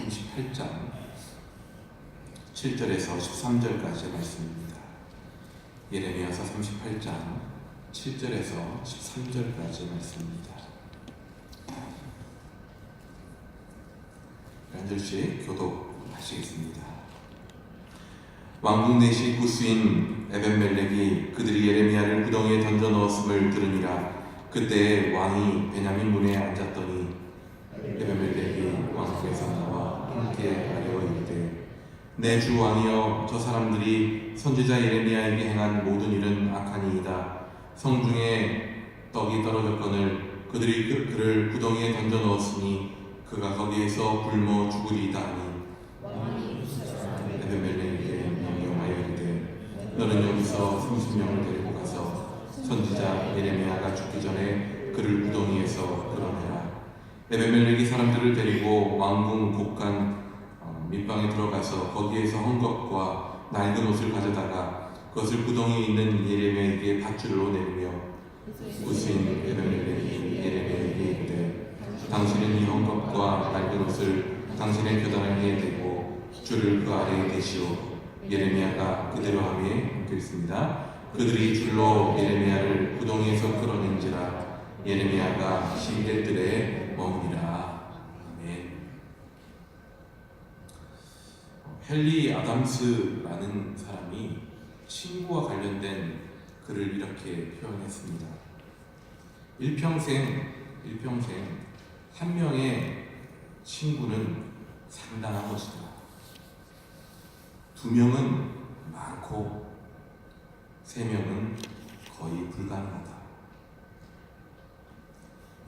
38장 7절에서 13절까지의 말씀입니다. 예레미야서 38장 7절에서 13절까지의 말씀입니다. 한 절씩 교독하시겠습니다. 왕궁 내시 구스인 에벤멜렉이 그들이 예레미야를 구덩이에 던져 넣었음을 들으니라. 그때 왕이 베냐민 문에 앉았더니 에벤멜렉이 왕궁에서 나와 함께 아뢰어 이르되 내 주 왕이여, 저 사람들이 선지자 예레미야에게 행한 모든 일은 악하니이다. 성중에 떡이 떨어졌거늘 그들이 그를 구덩이에 던져 넣었으니 그가 거기에서 굶어 죽으리이다 하니 에벤멜렉에게 명령하여 이르되 너는 여기서 30명을 데리고 가서 선지자 예레미야가 죽기 전에 그를 구덩이에서 끌어내라. 에벤멜렉이 사람들을 데리고 왕궁 곳간 밑방에 들어가서 거기에서 헝겊과 낡은 옷을 가져다가 그것을 구덩이에 있는 예레미야에게 밧줄로 내리며 구스인 에벤멜렉이 예레미야에게 이르되 당신은 이 헝겊과 낡은 옷을 당신의 교단 위에 대고 줄을 그 아래에 대시오. 예레미야가 그대로 하며 읽겠습니다. 그들이 줄로 예레미야를 구덩이에서 끌어낸지라. 예레미야가 시대들에 머무니라. 아멘. 헨리 아담스라는 사람이 친구와 관련된 글을 이렇게 표현했습니다. 일평생 한 명의 친구는 상당한 것이다. 두 명은 많고 세 명은 거의 불가능하다.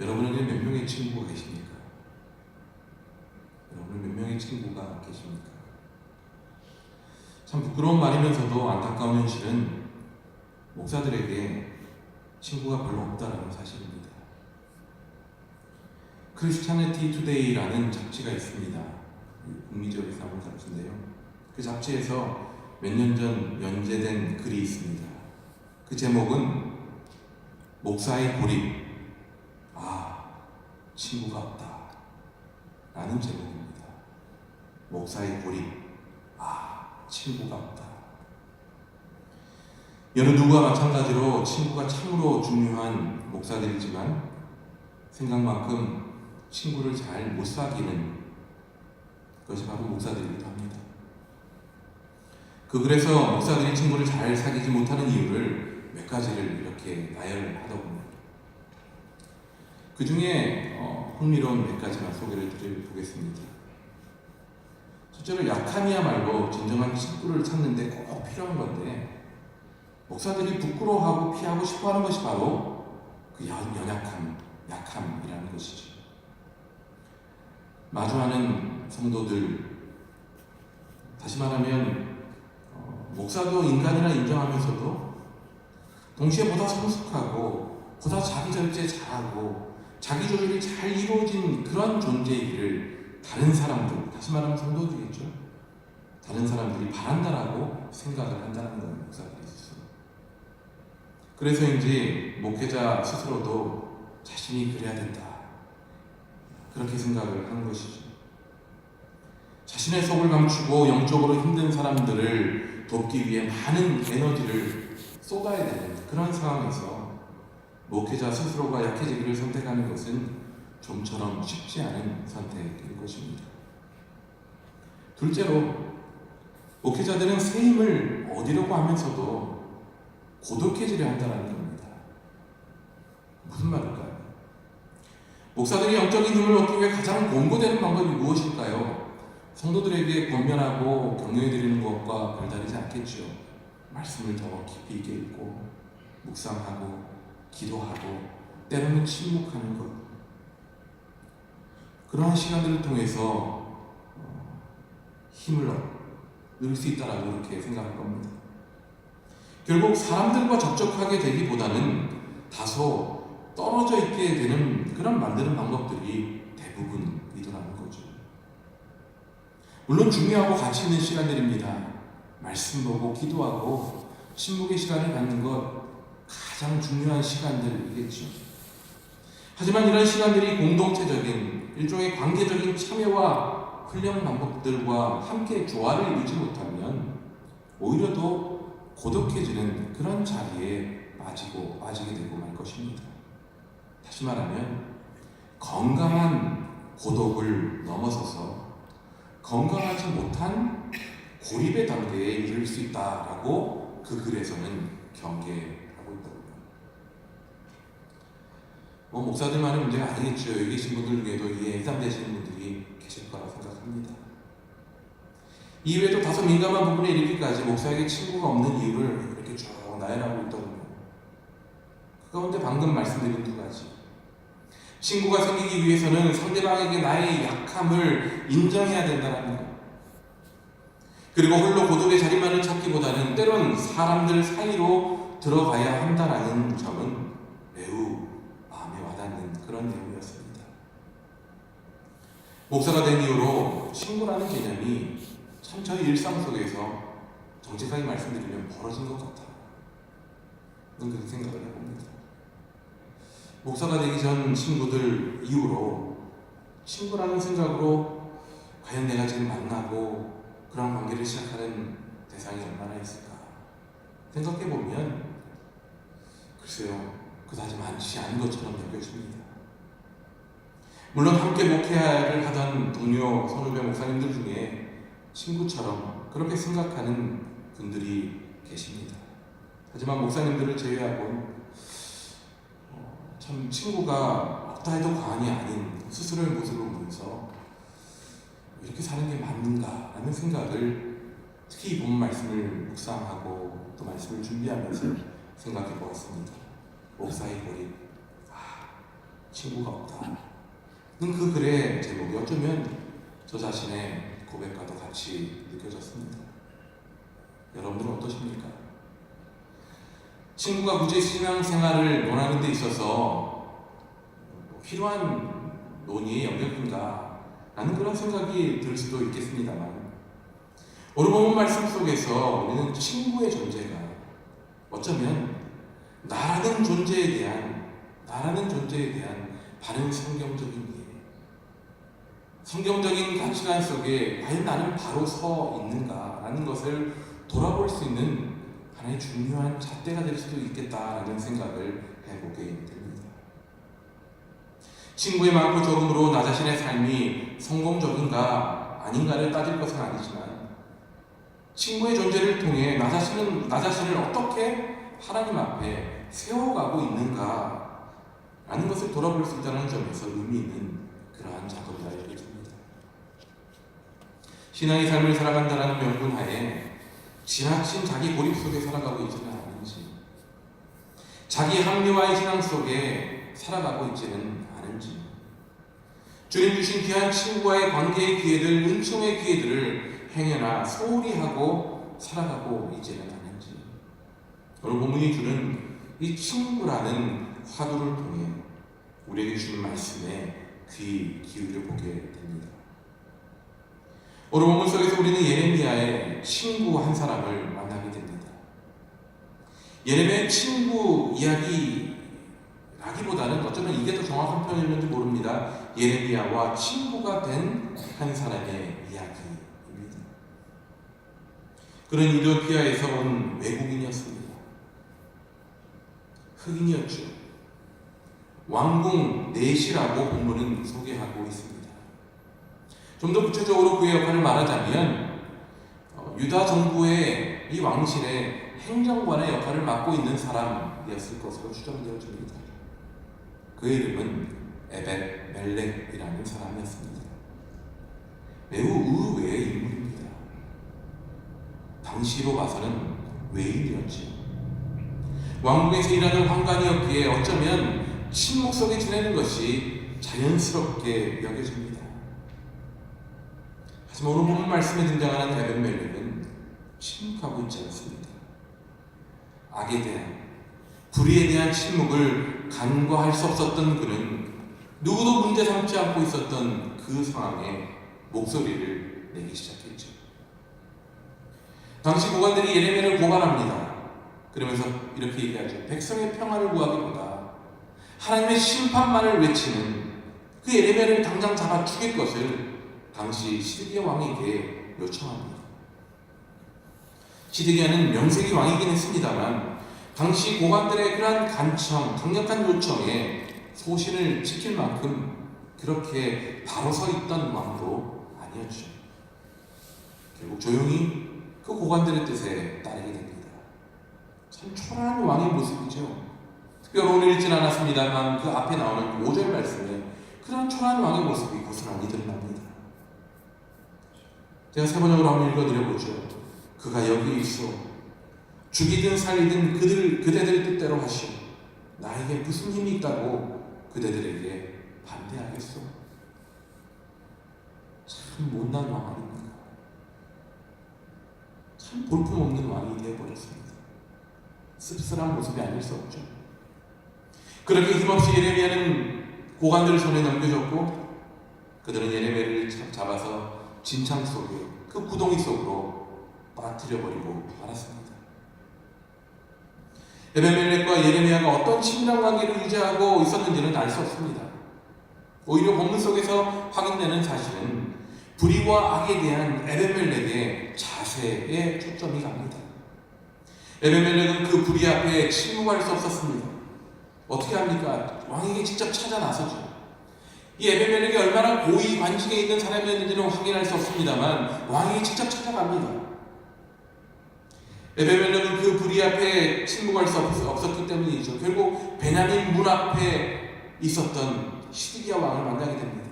여러분에게 몇 명의 친구가 계십니까? 여러분은 몇 명의 친구가 계십니까? 참 부끄러운 말이면서도 안타까운 현실은 목사들에게 친구가 별로 없다라는 사실입니다. 크리스찬리티 투데이라는 잡지가 있습니다. 북미지역에서 나온 잡지인데요. 그 잡지에서 몇 년 전 연재된 글이 있습니다. 그 제목은 목사의 고립, 친구가 없다 라는 제목입니다. 목사의 고립, 친구가 없다. 여느 누구와 마찬가지로 친구가 참으로 중요한 목사들이지만 생각만큼 친구를 잘 못 사귀는 것이 바로 목사들이기도 합니다. 그 글에서 목사들이 친구를 잘 사귀지 못하는 이유를 몇 가지를 이렇게 나열하더군요. 그 중에 흥미로운 몇 가지만 소개를 드려보겠습니다. 첫째로 약함이야말로 진정한 친구를 찾는데 꼭 필요한 건데 목사들이 부끄러워하고 피하고 싶어하는 것이 바로 그 약함이라는 것이죠. 마주하는 성도들, 다시 말하면 목사도 인간이라 인정하면서도 동시에 보다 성숙하고 보다 자기 절제 잘하고 자기 조절이 잘 이루어진 그런 존재이기를 다른 사람들, 다시 말하면 성도들이겠죠. 다른 사람들이 바란다라고 생각을 한다는 거예요, 목사들이 스스로. 그래서인지 목회자 스스로도 자신이 그래야 된다, 그렇게 생각을 하는 것이죠. 자신의 속을 감추고 영적으로 힘든 사람들을 돕기 위해 많은 에너지를 쏟아야 되는 그런 상황에서 목회자 스스로가 약해지기를 선택하는 것은 좀처럼 쉽지 않은 선택일 것입니다. 둘째로, 목회자들은 새 힘을 얻으려고 하면서도 고독해지려 한다는 겁니다. 무슨 말일까요? 목사들이 영적인 힘을 얻기 위해 가장 권고되는 방법이 무엇일까요? 성도들에게 권면하고 격려해드리는 것과 별다르지 않겠죠. 말씀을 더 깊이 있게 읽고 묵상하고 기도하고 때로는 침묵하는 것, 그러한 시간들을 통해서 힘을 얻을 수 있다라고 그렇게 생각할 겁니다. 결국 사람들과 접촉하게 되기보다는 다소 떨어져 있게 되는 그런 만드는 방법들이 대부분이더라는 거죠. 물론 중요하고 가치 있는 시간들입니다. 말씀 보고 기도하고 침묵의 시간을 갖는 것 가장 중요한 시간들이겠죠. 하지만 이런 시간들이 공동체적인 일종의 관계적인 참여와 훈련 방법들과 함께 조화를 이루지 못하면 오히려 더 고독해지는 그런 자리에 빠지게 되고 말 것입니다. 다시 말하면 건강한 고독을 넘어서서 건강하지 못한 고립의 단계에 이를 수 있다라고 그 글에서는 경계하고 있더군요. 목사들만의 문제가 아니겠죠. 여기 계신 분들 중에도 이에 해당되시는 분들이 계실 거라 생각합니다. 이외에도 다소 민감한 부분에 이르기까지 목사에게 친구가 없는 이유를 이렇게 쭉 나열하고 있더군요. 그 가운데 방금 말씀드린 두 가지. 친구가 생기기 위해서는 상대방에게 나의 약함을 인정해야 된다는 것. 그리고 홀로 고독의 자리만을 찾기보다는 때론 사람들 사이로 들어가야 한다는 점은 매우 마음에 와닿는 그런 내용이었습니다. 목사가 된 이후로 친구라는 개념이 참 저희 일상 속에서 정직하게 말씀드리면 벌어진 것 같아요. 저는 그렇게 생각을 해봅니다. 목사가 되기 전 친구들 이후로 친구라는 생각으로 과연 내가 지금 만나고 그런 관계를 시작하는 대상이 얼마나 있을까 생각해보면 글쎄요, 그다지 많지 않은 것처럼 느껴집니다. 물론 함께 목회를 하던 동료 선후배 목사님들 중에 친구처럼 그렇게 생각하는 분들이 계십니다. 하지만 목사님들을 제외하고는 참 친구가 없다 해도 과언이 아닌 스스로의 모습을 보면서 이렇게 사는 게 맞는가 라는 생각을 특히 이 본 말씀을 묵상하고 또 말씀을 준비하면서 생각해 보았습니다. 목사의 고립, 친구가 없다. 그 글의 제목이 어쩌면 저 자신의 고백과도 같이 느껴졌습니다. 여러분들은 어떠십니까? 친구가 굳이 신앙생활을 논하는 데 있어서 필요한 논의의 영역인가 라는 그런 생각이 들 수도 있겠습니다만, 오늘 본 말씀 속에서 우리는 친구의 존재가 어쩌면 나라는 존재에 대한 바른 성경적인 이해, 성경적인 가치관 속에 과연 나는 바로 서 있는가라는 것을 돌아볼 수 있는 하나의 중요한 잣대가 될 수도 있겠다라는 생각을 해보게 됩니다. 친구의 많고 적음으로 나 자신의 삶이 성공적인가 아닌가를 따질 것은 아니지만, 친구의 존재를 통해 나 자신을 어떻게 하나님 앞에 세워가고 있는가 라는 것을 돌아볼 수 있다는 점에서 의미 있는 그러한 작업이라 여겨집니다. 신앙의 삶을 살아간다는 명분 하에 지나친 자기 고립 속에 살아가고 있지는 않은지, 자기 합리화의 신앙 속에 살아가고 있지는 않은지, 주님 주신 귀한 친구와의 관계의 기회들, 은총의 기회들을 행여나 소홀히 하고 살아가고 있지는 않은지, 오늘 본문이 주는 이 친구라는 화두를 통해 우리에게 주는 말씀에 귀 기울여 보게 됩니다. 오늘 본문 속에서 우리는 예레미야의 친구 한 사람을 만나게 됩니다. 예레미야의 친구 이야기라기보다는 어쩌면 이게 더 정확한 표현이었는지 모릅니다. 예레미야와 친구가 된 한 사람의 이야기입니다. 그는 이디오피아에서 온 외국인이었습니다. 흑인이었죠. 왕궁 넷이라고 본문은 소개하고 있습니다. 좀 더 구체적으로 그의 역할을 말하자면 유다 정부의 이 왕실의 행정관의 역할을 맡고 있는 사람이었을 것으로 추정되어집니다. 그의 이름은 에벳 멜렉이라는 사람이었습니다. 매우 의외의 인물입니다. 당시로 봐서는 외인이었죠. 왕궁에서 일하는 황관이었기에 어쩌면 침묵 속에 지내는 것이 자연스럽게 여겨집니다. 하지만 오늘 본 말씀에 등장하는 에벳 멜렉은 침묵하고 있지 않습니다. 악에 대한, 불의에 대한 침묵을 간과할 수 없었던 그는 누구도 문제 삼지 않고 있었던 그 상황에 목소리를 내기 시작했죠. 당시 고관들이 예레미야를 고발합니다. 그러면서 이렇게 얘기하죠. 백성의 평화를 구하기보다 하나님의 심판만을 외치는 그 예레미야를 당장 잡아 죽일 것을 당시 시드기야 왕에게 요청합니다. 시드기야는 명색이 왕이긴 했습니다만 당시 고관들의 그러한 간청, 강력한 요청에 소신을 지킬 만큼 그렇게 바로 서 있던 왕도 아니었죠. 결국 조용히 그 고관들의 뜻에 따르게 됩니다. 참 초라한 왕의 모습이죠. 특별히 읽진 않았습니다만 그 앞에 나오는 5절 말씀에 그런 초라한 왕의 모습이 고스란히 드러납니다. 제가 세 번역으로 한번 읽어드려보죠. 그가 여기 있어 죽이든 살리든 그대들의 뜻대로 하시오. 나에게 무슨 힘이 있다고 그대들에게 반대하겠소. 참 못난 왕 아닙니까? 참 볼품없는 왕이 되어버렸습니다. 씁쓸한 모습이 아닐 수 없죠. 그렇게 힘없이 예레미야는 고관들 손에 넘겨졌고 그들은 예레미야를 잡아서 진창 속에 그 구덩이 속으로 빠뜨려버리고 말았습니다. 에벤멜렉과 예레미야가 어떤 친밀한 관계를 유지하고 있었는지는 알 수 없습니다. 오히려 본문 속에서 확인되는 사실은 불의와 악에 대한 에벤멜렉의 자세에 초점이 갑니다. 에벤멜렉은 그 불의 앞에 침묵할 수 없었습니다. 어떻게 합니까? 왕에게 직접 찾아 나서죠. 이 에벤멜렉이 얼마나 고위 관직에 있는 사람이었는지는 확인할 수 없습니다만 왕에게 직접 찾아갑니다. 에벤멜렉은 그 불의 앞에 침묵할 수 없었기 때문이죠. 결국 베냐민 문 앞에 있었던 시드기야 왕을 만나게 됩니다.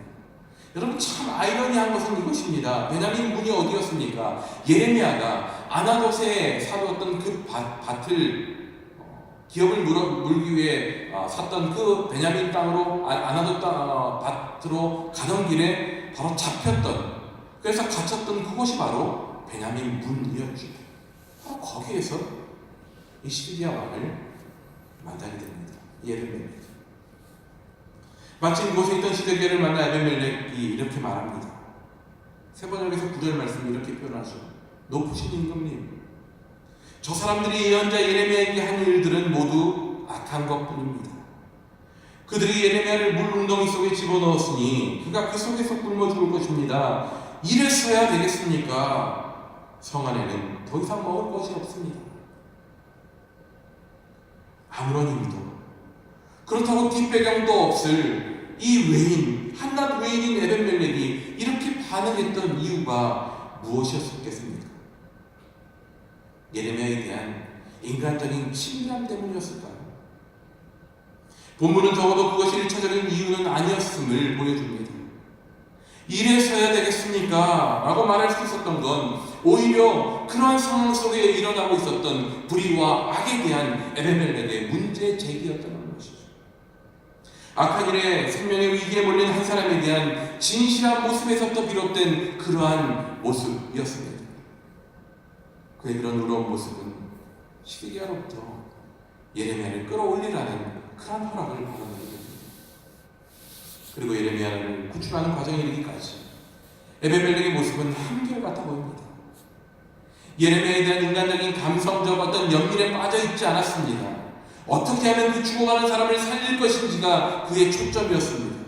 여러분 참 아이러니한 것은 이것입니다. 베냐민 문이 어디였습니까? 예레미야가 아나돗에 사두었던 그 밭을 기업을 물기 위해 샀던 그 베냐민 땅으로 아나돗 밭으로 가던 길에 바로 잡혔던, 그래서 갇혔던 그곳이 바로 베냐민 문이었죠. 바로 거기에서 이 시드기야 왕을 만나게 됩니다. 예레미야. 마침 그곳에 있던 시드기야를 만나 에벤멜렉이 이렇게 말합니다. 세 번역에서 9절 말씀이 이렇게 표현하죠. 높으신 임금님, 저 사람들이 예언자 예레미야에게 한 일들은 모두 악한 것뿐입니다. 그들이 예레미야를 물 웅덩이 속에 집어넣었으니 그가 그 속에서 굶어 죽을 것입니다. 이래서야 되겠습니까? 성 안에는 더 이상 먹을 것이 없습니다. 아무런 힘도 그렇다고 뒷배경도 없을 이 외인, 한낱 외인인 에벤멜렉이 이렇게 반응했던 이유가 무엇이었겠습니까? 예레미야에 대한 인간적인 친밀함 때문이었을까요? 본문은 적어도 그것이 1차적인 이유는 아니었음을 보여줍니다. 이래서야 되겠습니까? 라고 말할 수 있었던 건 오히려 그러한 상황 속에 일어나고 있었던 불의와 악에 대한 에벤멜렉의 문제 제기였던 것이죠. 악한 일에 생명의 위기에 몰린 한 사람에 대한 진실한 모습에서부터 비롯된 그러한 모습이었습니다. 그의 그런 의로운 모습은 시드기야로부터 예레미야를 끌어올리라는 그런 허락을 받았습니다. 그리고 예레미야를 구출하는 과정에 이르기까지 에벤멜렉의 모습은 한결같아 보입니다. 예레미야에 대한 인간적인 감성적 어떤 연민에 빠져 있지 않았습니다. 어떻게 하면 그 죽어가는 사람을 살릴 것인지가 그의 초점이었습니다.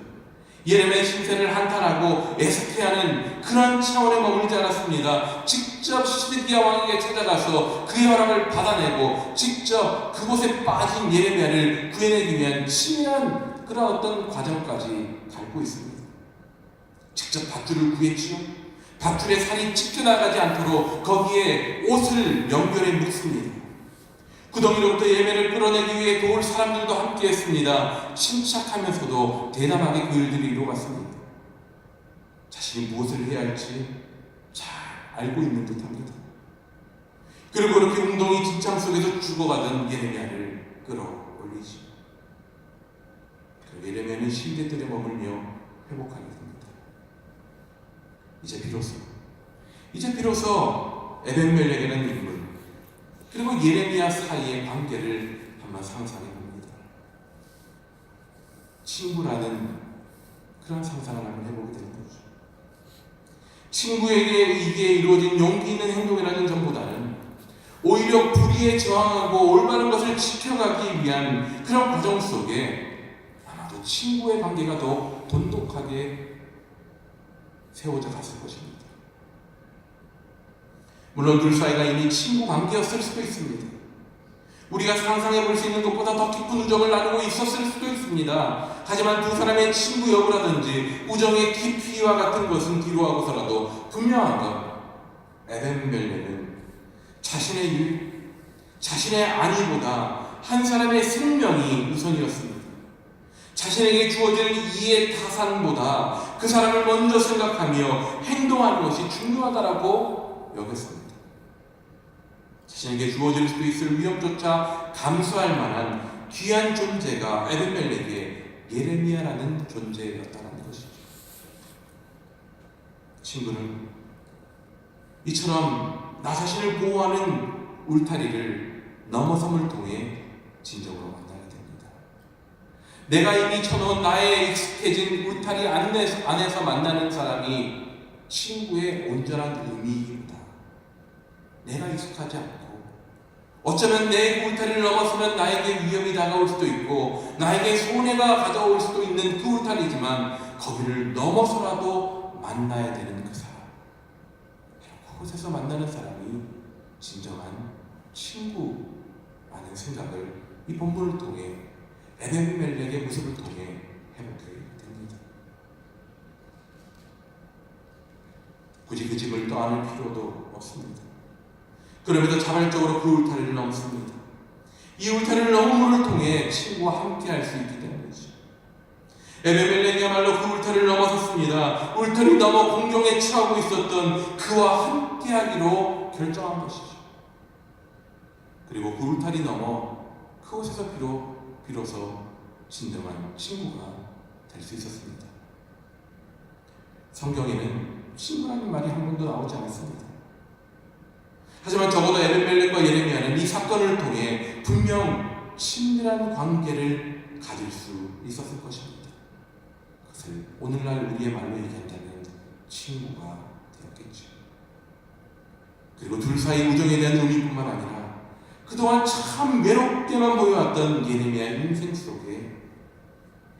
예레미야의 신세를 한탄하고 애석해하는 그런 차원에 머물지 않았습니다. 직접 시드기야 왕에게 찾아가서 그의 허락을 받아내고 직접 그곳에 빠진 예레미야를 구해내기 위한 치밀한 그런 어떤 과정까지 밟고 있습니다. 직접 밧줄을 구했지요. 밧줄에 살이 찢겨나가지 않도록 거기에 옷을 연결해 묶습니다. 구덩이로부터 예레미야를 끌어내기 위해 도울 사람들도 함께했습니다. 침착하면서도 대담하게 그 일들을 이루어갔습니다. 자신이 무엇을 해야 할지 잘 알고 있는 듯합니다. 그리고 그렇게 웅덩이 진창 속에서 죽어가던 예레미야를 끌어올리지. 예레미야는 신대들에 머물며 회복하게 됩니다. 이제 비로소 에벤멜렉이라는 인물 그리고 예레미야 사이의 관계를 한번 상상해 봅니다. 친구라는 그런 상상을 한번 해보게 되는 거죠. 친구에게 이게 이루어진 용기 있는 행동이라는 점보다는 오히려 불의에 저항하고 올바른 것을 지켜가기 위한 그런 과정 속에 아마도 친구의 관계가 더 돈독하게 세워져 갔을 것입니다. 물론 둘 사이가 이미 친구 관계였을 수도 있습니다. 우리가 상상해 볼 수 있는 것보다 더 깊은 우정을 나누고 있었을 수도 있습니다. 하지만 두 사람의 친구 여부라든지 우정의 깊이와 같은 것은 뒤로하고서라도 분명한 것, 에벤멜렉은 자신의 아내보다 한 사람의 생명이 우선이었습니다. 자신에게 주어질 이의 타산보다 그 사람을 먼저 생각하며 행동하는 것이 중요하다라고 여겼습니다. 자신에게 주어질 수도 있을 위험조차 감수할 만한 귀한 존재가 에벤멜렉의 예레미야라는 존재였다는 것이죠. 친구는 이처럼 나 자신을 보호하는 울타리를 넘어섬을 통해 진정으로 만나야 됩니다. 내가 이미 쳐놓은 나의 익숙해진 울타리 안에서 만나는 사람이 친구의 온전한 의미이기보다 내가 익숙하지 않고 어쩌면 내 울타리를 넘어서면 나에게 위험이 다가올 수도 있고 나에게 손해가 가져올 수도 있는 그 울타리지만 거기를 넘어서라도 만나야 되는 그 사람, 그곳에서 만나는 사람이 진정한 친구라는 생각을 이 본문을 통해 에벤멜렉의 모습을 통해 해보게 됩니다. 굳이 그 집을 떠날 필요도 없습니다. 그럼에도 자발적으로 그 울타리를 넘습니다. 이 울타리를 넘음을 통해 친구와 함께 할 수 있기 때문이죠. 에벤멜렉이야말로 그 울타리를 넘어섰습니다. 울타리 넘어 공경에 처하고 있었던 그와 함께 하기로 결정한 것이죠. 그리고 그 울타리 넘어 그곳에서 비로소 진정한 친구가 될 수 있었습니다. 성경에는 친구라는 말이 한 번도 나오지 않았습니다. 하지만 적어도 에벤멜렉과 예레미야는 이 사건을 통해 분명 친밀한 관계를 가질 수 있었을 것입니다. 그것을 오늘날 우리의 말로 얘기한다면 친구가 되었겠죠. 그리고 둘 사이 우정에 대한 의미뿐만 아니라 그동안 참 외롭게만 보여왔던 예레미야의 인생 속에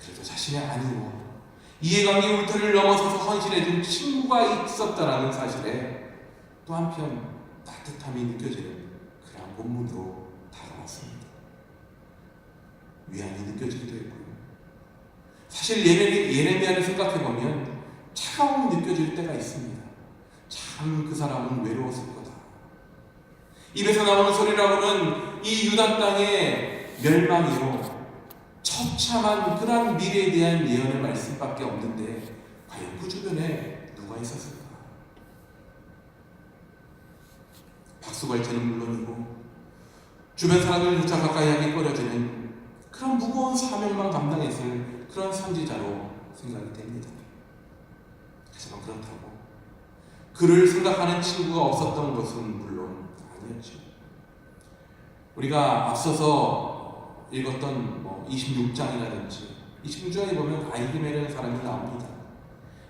그래도 자신의 아내와 이해관계 울타리를 넘어서서 헌신해준 친구가 있었다라는 사실에 또 한편 따뜻함이 느껴지는 그런 본문으로 다가왔습니다. 위안이 느껴지기도 했고요. 사실 예레미야를 생각해보면 차가움이 느껴질 때가 있습니다. 참 그 사람은 외로웠을 거다. 입에서 나오는 소리라고는 이 유다 땅의 멸망이요, 처참한 그런 미래에 대한 예언의 말씀밖에 없는데 과연 그 주변에 누가 있었을까? 박수갈채는 물론이고 주변 사람들조차 가까이 하기 꺼려지는 그런 무거운 사명만 감당했을 그런 선지자로 생각이 됩니다. 하지만 그렇다고 그를 생각하는 친구가 없었던 것은 물론 아니었죠. 우리가 앞서서 읽었던 26장이라든지 26장에 보면 아히멜이라는 사람이 나옵니다.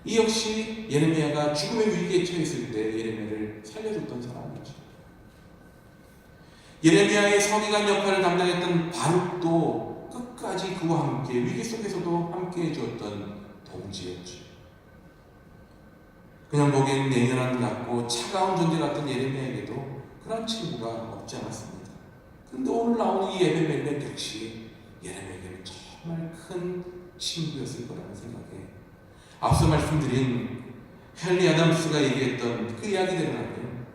이 역시 예레미야가 죽음의 위기에 처했을 때 예레미야를 살려줬던 사람이죠. 예레미야의 서기관 역할을 담당했던 바룩도 끝까지 그와 함께 위기 속에서도 함께 해주었던 동지였죠. 그냥 보기엔 냉혈한 같고 차가운 존재 같은 예레미야에게도 그런 친구가 없지 않았습니다. 그런데 오늘 나오는 이 에벤멜렉 역시 예레미야에게는 정말 큰 친구였을 거라는 생각에 앞서 말씀드린 헨리 아담스가 얘기했던 그 이야기대로라면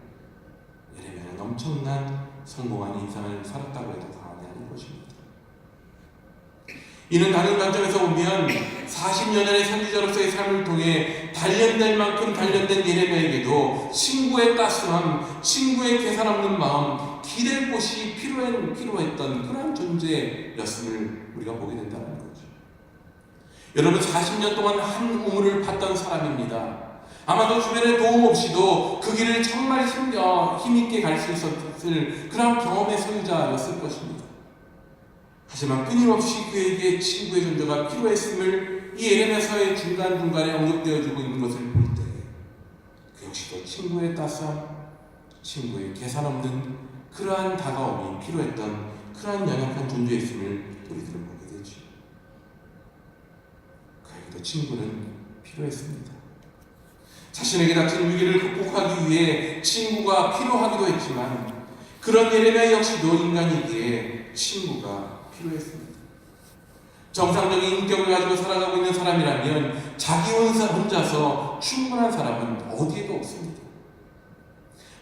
예레미야는 엄청난 성공한 인생을 살았다고 해도 과언이 아닐 것입니다. 이는 다른 관점에서 보면 40년의 선지자로서의 삶을 통해 단련될 만큼 단련된 예레미야에게도 친구의 따스함, 친구의 계산 없는 마음, 기댈 곳이 필요했던 그런 존재였음을 우리가 보게 된다는 거죠. 여러분 40년 동안 한 우물을 팠던 사람입니다. 아마도 주변의 도움 없이도 그 길을 정말 힘있게 갈 수 있었을 그런 경험의 소유자였을 것입니다. 하지만 끊임없이 그에게 친구의 존재가 필요했음을 이 예레미야서의 중간중간에 언급되어지고 있는 것을 볼 때 그 역시도 친구의 따스함, 친구의 계산 없는 그러한 다가옴이 필요했던 그러한 연약한 존재였음을 우리들은 보게 되죠. 그에게도 친구는 필요했습니다. 자신에게 닥친 위기를 극복하기 위해 친구가 필요하기도 했지만 그런 예레미야 역시도 인간이기에 친구가 필요했습니다. 정상적인 인격을 가지고 살아가고 있는 사람이라면 자기 혼자서 충분한 사람은 어디에도 없습니다.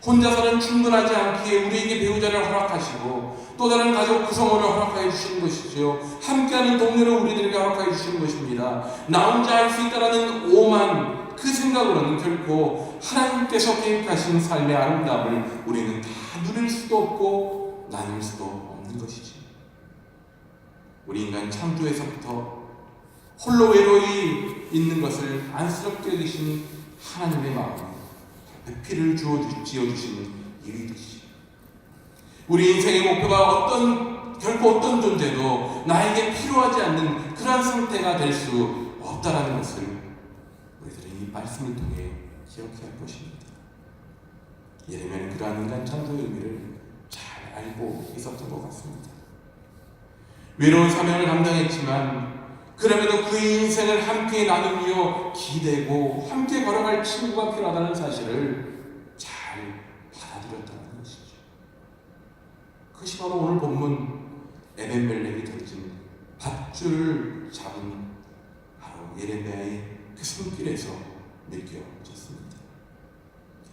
혼자서는 충분하지 않기에 우리에게 배우자를 허락하시고 또 다른 가족 구성원을 허락하여 주시는 것이죠. 함께하는 동료를 우리들에게 허락하여 주시는 것입니다. 나 혼자 할 수 있다라는 오만 그 생각으로는 결코 하나님께서 계획하신 삶의 아름다움을 우리는 다 누릴 수도 없고 나눌 수도 없는 것이지. 우리 인간 창조에서부터 홀로 외로이 있는 것을 안쓰럽게 여기신 하나님의 마음, 피를 지어주신 이유이듯이 우리 인생의 목표가 결코 어떤 존재도 나에게 필요하지 않는 그러한 상태가 될 수 없다라는 것을 우리들은 이 말씀을 통해 기억해야 할 것입니다. 예레미야는 그러한 인간 창조의 의미를 잘 알고 있었던 것 같습니다. 외로운 사명을 감당했지만 그럼에도 그의 인생을 함께 나누며 기대고 함께 걸어갈 친구가 필요하다는 사실을 잘 받아들였다는 것이죠. 그것이 바로 오늘 본문 에벤멜렉이 던진 밧줄을 잡은 바로 예레미야의 그 손길에서 느껴졌습니다.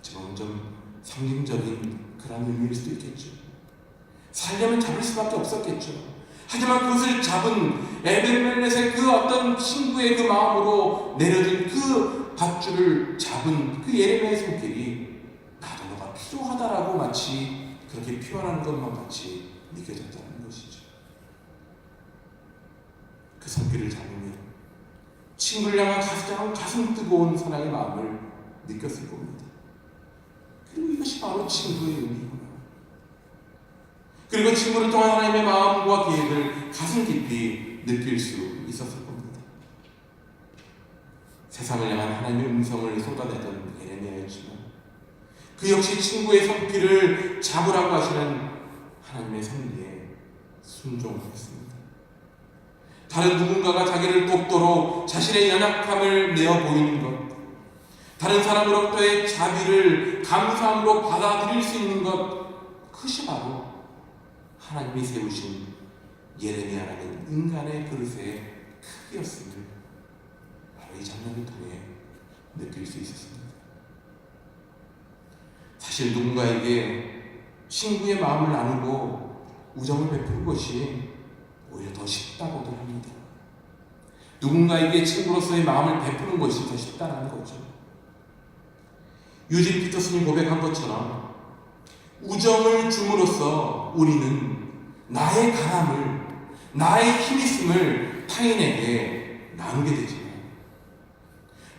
지금 좀 상징적인 그런 의미일 수도 있겠죠. 살려면 잡을 수밖에 없었겠죠. 하지만 그것을 잡은 에벤멜렉의 그 어떤 친구의 그 마음으로 내려진 그 밧줄을 잡은 그 예레미야의 손길이 나도 너가 필요하다라고 마치 그렇게 표현하는 것만 같이 느껴졌다는 것이죠. 그 손길을 잡으면 친구를 향한 가슴 뜨거운 사랑의 마음을 느꼈을 겁니다. 그리고 이것이 바로 친구의 의미구나. 그리고 친구를 통한 하나님의 마음과 계획을 가슴 깊이 느낄 수 있었을 겁니다. 세상을 향한 하나님의 음성을 쏟아내던 예레미야였지만 그 역시 친구의 손길을 잡으라고 하시는 하나님의 섭리에 순종했습니다. 다른 누군가가 자기를 돕도록 자신의 연약함을 내어 보이는 것, 다른 사람으로부터의 자비를 감사함으로 받아들일 수 있는 것, 그것이 바로 하나님이 세우신 예레미야라는 인간의 그릇의 크기였음을 바로 이 장면을 통해 느낄 수 있었습니다. 사실 누군가에게 친구의 마음을 나누고 우정을 베푸는 것이 오히려 더 쉽다고도 합니다. 누군가에게 친구로서의 마음을 베푸는 것이 더 쉽다는 거죠. 유진 피터슨이 고백한 것처럼 우정을 줌으로써 우리는 나의 강함을, 나의 힘있음을 타인에게 나누게 되지만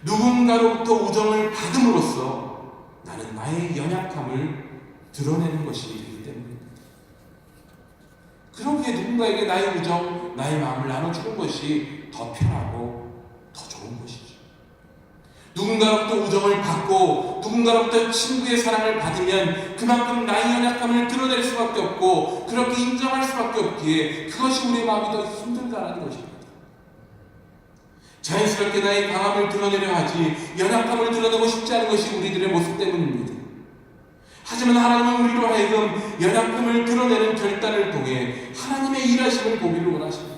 누군가로부터 우정을 받음으로써 나는 나의 연약함을 드러내는 것이 되기 때문입니다. 그러기에 누군가에게 나의 우정, 나의 마음을 나눠주는 것이 더 편하고 더 좋은 것이죠. 누군가로부터 우정을 받고 누군가로부터 친구의 사랑을 받으면 그만큼 나의 연약함을 드러낼 수밖에 없고 그렇게 인정할 수밖에 없기에 그것이 우리의 마음이 더 힘들다는 것입니다. 자연스럽게 나의 강함을 드러내려 하지 연약함을 드러내고 싶지 않은 것이 우리들의 모습 때문입니다. 하지만 하나님은 우리로 하여금 연약함을 드러내는 결단을 통해 하나님의 일하심을 보기를 원하십니다.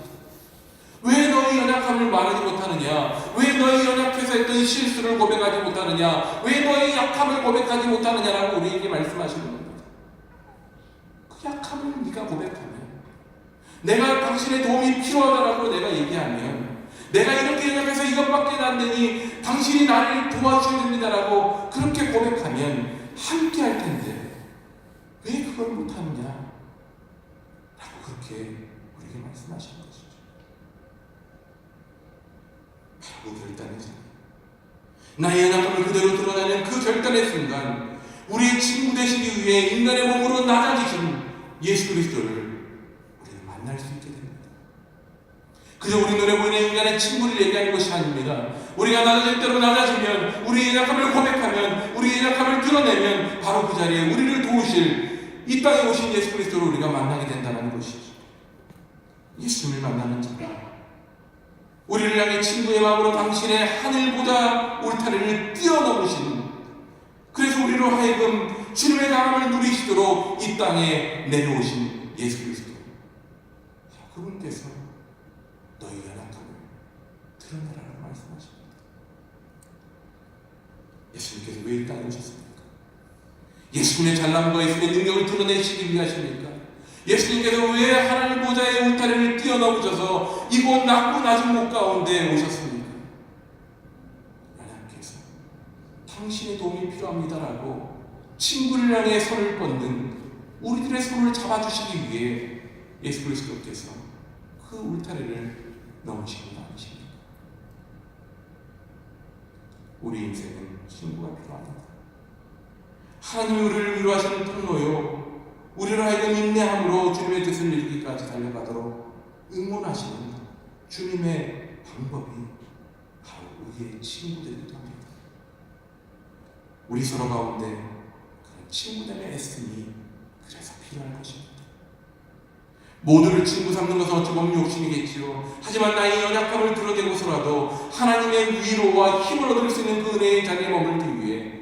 왜 너의 연약함을 말하지 못하느냐? 왜 너의 연약해서 했던 실수를 고백하지 못하느냐? 왜 너의 약함을 고백하지 못하느냐라고 우리에게 말씀하시는 겁니다. 그 약함을 네가 고백하면, 내가 당신의 도움이 필요하다라고 내가 얘기하면, 내가 이렇게 연약해서 이것밖에 안 되니 당신이 나를 도와줘야 됩니다라고 그렇게 고백하면 함께 할 텐데 왜 그걸 못하느냐? 라고 그렇게 우리에게 말씀하시는 거죠. 그 결단이잖아요. 나의 연약함을 그대로 드러내는 그 결단의 순간 우리의 친구 되시기 위해 인간의 몸으로 낮아지신 예수 그리스도를 우리는 만날 수 있게 됩니다. 그저 우리 눈에 보이는 인간의 친구를 얘기하는 것이 아닙니다. 우리가 낮아질 대로 낮아지면, 우리의 연약함을 고백하면, 우리의 연약함을 드러내면 바로 그 자리에 우리를 도우실 이 땅에 오신 예수 그리스도를 우리가 만나게 된다는 것이죠. 예수님을 만나는 자가 우리를 향해 친구의 마음으로 당신의 하늘보다 울타리를 뛰어넘으신, 그래서 우리로 하여금 주님의 강함을 누리시도록 이 땅에 내려오신 예수 그리스도, 그분께서 너희 연약함을 드러내라고 말씀하십니다. 예수님께서 왜 이 땅에 오셨습니까? 예수님의 잘남과 예수님의 능력을 드러내시기 위하십니까? 예수님께서 왜 하나님 보좌의 울타리를 뛰어넘으셔서 이곳 낮고 낮은 곳 가운데 오셨습니까? 하나님께서 당신의 도움이 필요합니다라고 친구를 향해 손을 뻗는 우리들의 손을 잡아주시기 위해 예수 그리스도께서 그 울타리를 넘으신 것 아니십니까? 우리 인생은 친구가 필요합니다. 하나님이 우리를 위로하시는 통로요, 우리를 하여금 인내함으로 주님의 뜻을 이루기까지 달려가도록 응원하시는 주님의 방법이 바로 우리의 친구들이기도 합니다. 우리 서로 가운데 그런 친구들의 애씀이 그래서 필요한 것입니다. 모두를 친구 삼는 것은 어찌 보면 욕심이겠지요. 하지만 나의 연약함을 드러내고서라도 하나님의 위로와 힘을 얻을 수 있는 그 은혜의 자리에 머물기 위해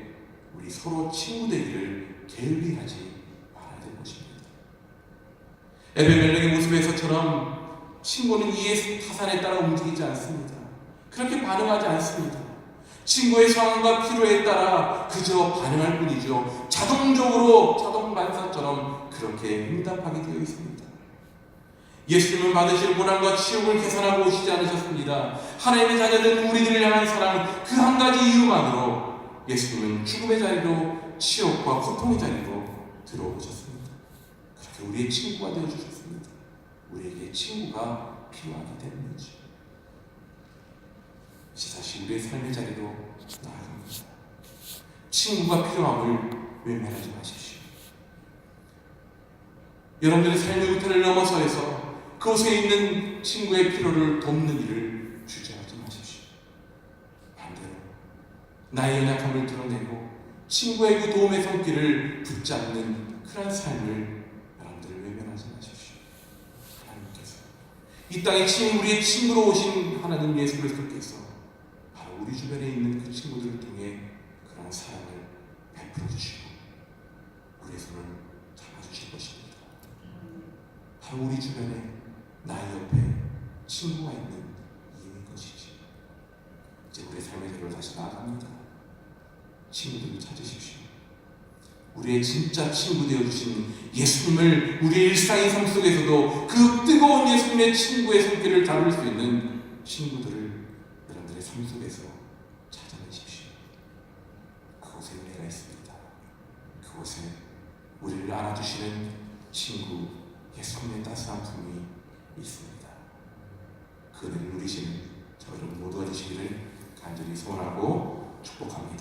우리 서로 친구되기를 게을리하지 말아야 될 것입니다. 에베멜렉의 모습에서처럼 친구는 이의 타산에 따라 움직이지 않습니다. 그렇게 반응하지 않습니다. 친구의 상황과 필요에 따라 그저 반응할 뿐이죠. 자동적으로 자동 반사처럼 그렇게 응답하게 되어 있습니다. 예수님은 받으실 고난과 치욕을 계산하고 오시지 않으셨습니다. 하나님의 자녀된 우리들을 향한 사랑, 그 한 가지 이유만으로 예수님은 죽음의 자리로, 치욕과 고통의 자리로 들어오셨습니다. 그렇게 우리의 친구가 되어주셨습니다. 우리에게 친구가 필요하기 때문이죠. 다시 우리의 삶의 자리로 나아갑니다. 친구가 필요함을 외면하지 마십시오. 여러분들의 삶의 울타리를 넘어서서 그곳에 있는 친구의 필요를 돕는 일을 주저하지 마십시오. 반대로 나의 연약함을 드러내고 친구의 그 도움의 손길을 붙잡는 그런 삶을 여러분들 외면하지 마십시오. 하나님께서 이 땅에 우리의 친구로 오신 하나님 예수 그리스도께서 바로 우리 주변에 있는 그 친구들을 통해 그런 사랑을 베풀어 주시고 우리의 손을 잡아주실 것입니다. 바로 우리 주변에 나의 옆에 친구가 있는 이유인 것이지. 이제 우리의 삶의 자리로 다시 나아갑니다. 친구들을 찾으십시오. 우리의 진짜 친구 되어주신 예수님을 우리의 일상의 삶 속에서도 그 뜨거운 예수님의 친구의 손길을 잡을 수 있는 친구들을 여러분들의 삶 속에서 찾아내십시오. 그곳에 은혜가 있습니다. 그곳에 우리를 안아주시는 친구 예수님의 따스한 품이 있습니다. 그 은혜를 누리시는 저를 모두가 되시기를 간절히 소원하고 축복합니다.